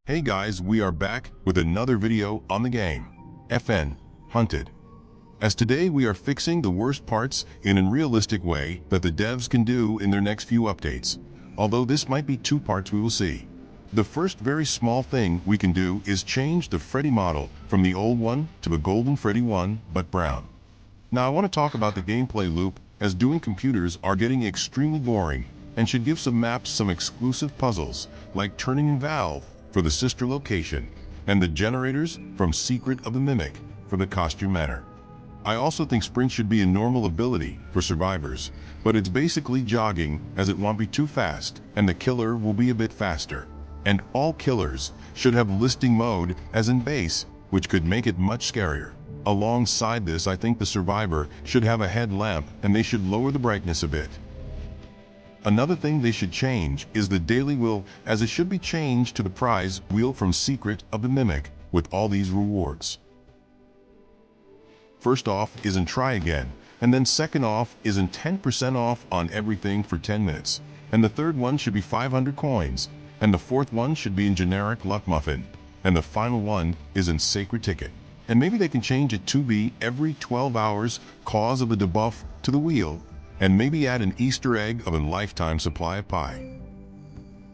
Hey guys, we are back with another video on the game, FN Hunted. As today we are fixing the worst parts in a realistic way that the devs can do in their next few updates. Although this might be two parts, we will see. The first very small thing we can do is change the Freddy model from the old one to the golden Freddy one, but brown. Now I want to talk about the gameplay loop, as doing computers are getting extremely boring and should give some maps some exclusive puzzles, like turning in Valve for the sister location, and the generators from Secret of the Mimic for the costume manor. I also think sprint should be a normal ability for survivors, but it's basically jogging, as it won't be too fast, and the killer will be a bit faster. And all killers should have listing mode as in base, which could make it much scarier. Alongside this, I think the survivor should have a headlamp and they should lower the brightness a bit. Another thing they should change is the daily wheel, as it should be changed to the prize wheel from Secret of the Mimic with all these rewards. First off is in try again, and then second off is in 10% off on everything for 10 minutes. And the third one should be 500 coins, and the fourth one should be in generic luck muffin, and the final one is in sacred ticket. And maybe they can change it to be every 12 hours cause of a debuff to the wheel, and maybe add an Easter egg of a lifetime supply of pie.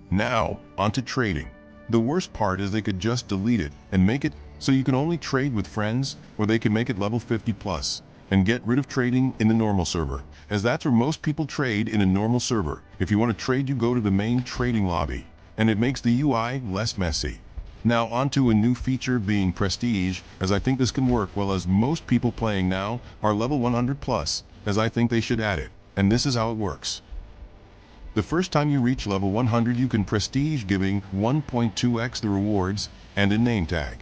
Now, onto trading. The worst part is they could just delete it and make it so you can only trade with friends, or they can make it level 50 plus and get rid of trading in the normal server, as that's where most people trade in a normal server. If you want to trade, you go to the main trading lobby, and it makes the UI less messy. Now onto a new feature being prestige, as I think this can work well, as most people playing now are level 100 plus, as I think they should add it. And this is how it works. The first time you reach level 100 you can prestige, giving 1.2x the rewards and a name tag.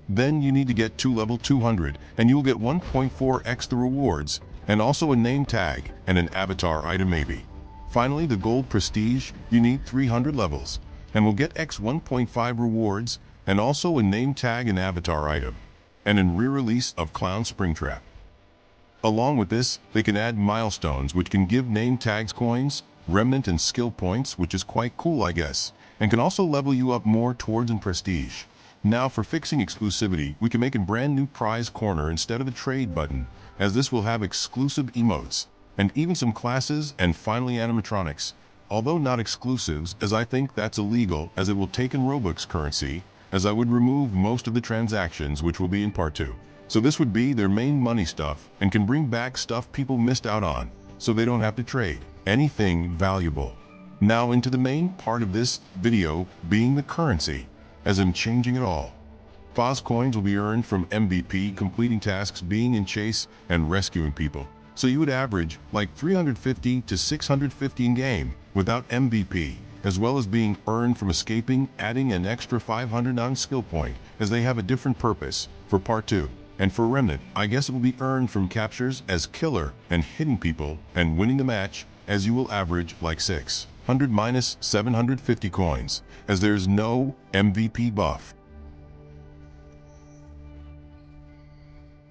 Then you need to get to level 200 and you will get 1.4x the rewards and also a name tag and an avatar item maybe. Finally, the gold prestige, you need 300 levels and will get x 1.5 rewards and also a name tag and avatar item, and a re-release of Clown Springtrap. Along with this, they can add milestones which can give name tags coins, remnant and skill points, which is quite cool I guess, and can also level you up more towards in prestige. Now for fixing exclusivity, we can make a brand new prize corner instead of the trade button, as this will have exclusive emotes, and even some classes, and finally animatronics. Although not exclusives, as I think that's illegal, as it will take in Roblox currency, as I would remove most of the transactions, which will be in part 2. So this would be their main money stuff, and can bring back stuff people missed out on, so they don't have to trade anything valuable. Now into the main part of this video, being the currency, as I'm changing it all. Foz coins will be earned from MVP completing tasks, being in chase and rescuing people. So you would average like 350 to 650 in game without MVP, as well as being earned from escaping, adding an extra 500 on skill point, as they have a different purpose for part 2. And for remnant, I guess it will be earned from captures as killer and hitting people and winning the match, as you will average like 600 minus 750 coins, as there's no MVP buff.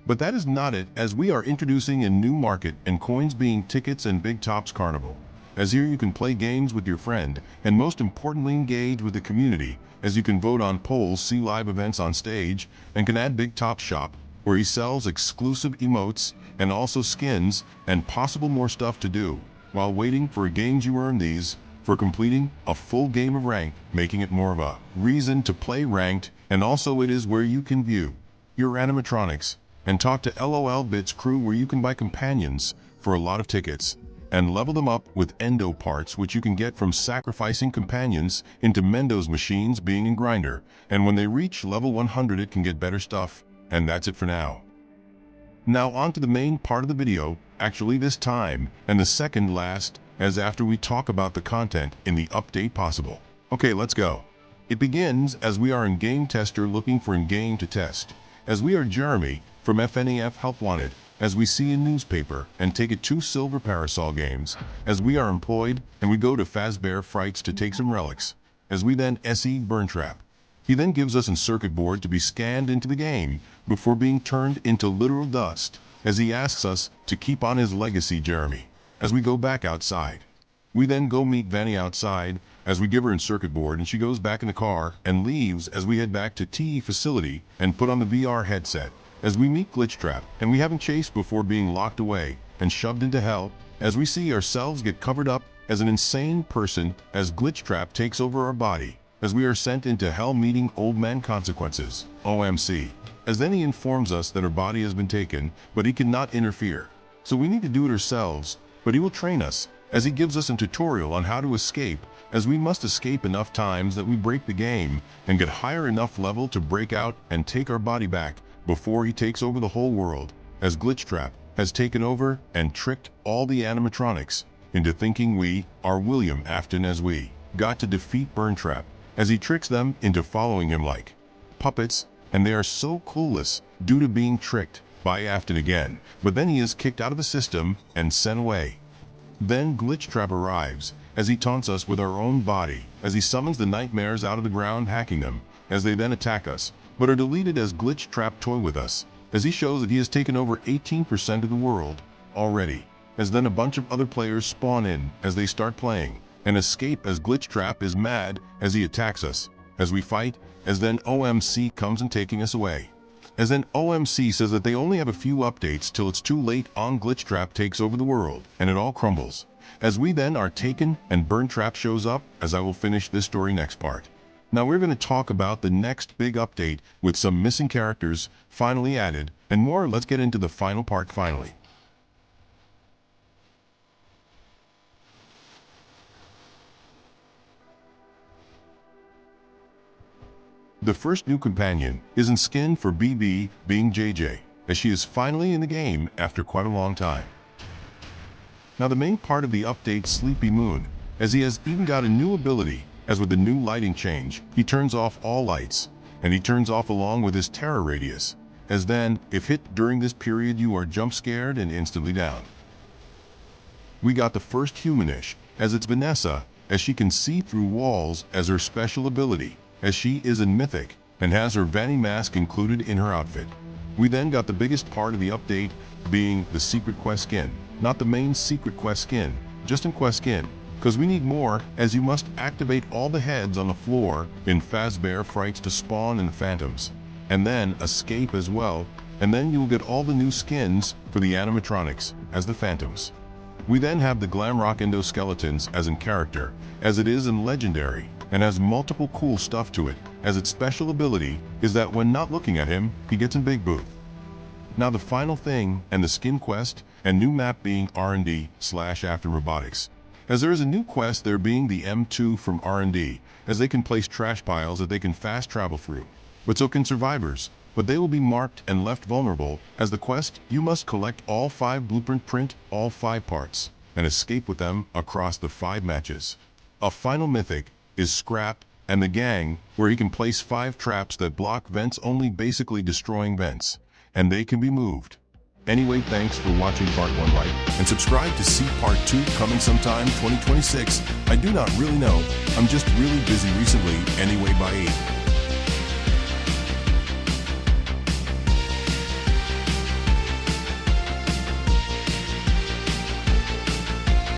But that is not it, as we are introducing a new market and coins being tickets and Big Tops Carnival. As here you can play games with your friend and most importantly engage with the community, as you can vote on polls, see live events on stage, and can add Big Top Shop, where he sells exclusive emotes and also skins and possible more stuff to do. While waiting for games, you earn these for completing a full game of ranked, making it more of a reason to play ranked, and also it is where you can view your animatronics and talk to LOL Bits crew, where you can buy companions for a lot of tickets and level them up with endo parts, which you can get from sacrificing companions into Mendo's machines being in grinder, and when they reach level 100 it can get better stuff. And that's it for now. Now on to the main part of the video, actually this time, and the second last, as after we talk about the content in the update possible. Okay, let's go. It begins as we are in game tester looking for in game to test, as we are Jeremy from FNAF Help Wanted, as we see a newspaper and take it to Silver Parasol Games, as we are employed, and we go to Fazbear Frights to take some relics, as we then SE Burn Trap. He then gives us a circuit board to be scanned into the game before being turned into literal dust, as he asks us to keep on his legacy Jeremy, as we go back outside. We then go meet Vanny outside, as we give her in circuit board and she goes back in the car and leaves as we head back to TE facility and put on the VR headset. As we meet Glitchtrap and we haven't chased before being locked away and shoved into hell, as we see ourselves get covered up as an insane person as Glitchtrap takes over our body, as we are sent into hell meeting old man consequences, OMC. As then he informs us that our body has been taken, but he cannot interfere. So we need to do it ourselves, but he will train us, as he gives us a tutorial on how to escape, as we must escape enough times that we break the game and get higher enough level to break out and take our body back before he takes over the whole world, as Glitchtrap has taken over and tricked all the animatronics into thinking we are William Afton, as we got to defeat Burntrap, as he tricks them into following him like puppets, and they are so clueless due to being tricked by Afton again, but then he is kicked out of the system and sent away. Then Glitchtrap arrives, as he taunts us with our own body, as he summons the nightmares out of the ground, hacking them, as they then attack us, but are deleted as Glitchtrap toy with us, as he shows that he has taken over 18% of the world already, as then a bunch of other players spawn in as they start playing, and escape as Glitchtrap is mad as he attacks us, as we fight, as then OMC comes and taking us away. As then OMC says that they only have a few updates till it's too late on Glitchtrap takes over the world, and it all crumbles. As we then are taken and Burntrap shows up, as I will finish this story next part. Now we're going to talk about the next big update with some missing characters finally added and more. Let's get into the final part finally. The first new companion is in skin for BB, being JJ, as she is finally in the game after quite a long time. Now the main part of the update, Sleepy Moon, as he has even got a new ability, as with the new lighting change, he turns off all lights, and he turns off along with his terror radius, as then, if hit during this period, you are jump scared and instantly down. We got the first humanish, as it's Vanessa, as she can see through walls as her special ability, as she is in Mythic, and has her Vanny mask included in her outfit. We then got the biggest part of the update, being the secret quest skin. Not the main secret quest skin, just in quest skin, because we need more, as you must activate all the heads on the floor in Fazbear Frights to spawn in the phantoms, and then escape as well, and then you'll get all the new skins for the animatronics, as the phantoms. We then have the Glamrock Endoskeletons as in character, as it is in Legendary, and has multiple cool stuff to it, as its special ability is that when not looking at him, he gets in big booth. Now the final thing, and the skin quest, and new map being R&D/After Robotics, as there is a new quest there being the M2 from R&D, as they can place trash piles that they can fast travel through, but so can survivors, but they will be marked and left vulnerable. As the quest, you must collect all 5 blueprint, print all 5 parts, and escape with them across the 5 matches. A final mythic is Scrap and the Gang, where he can place 5 traps that block vents, only basically destroying vents, and they can be moved. Anyway, thanks for watching part 1, like, and subscribe to see part 2 coming sometime 2026. I do not really know, I'm just really busy recently. Anyway, bye.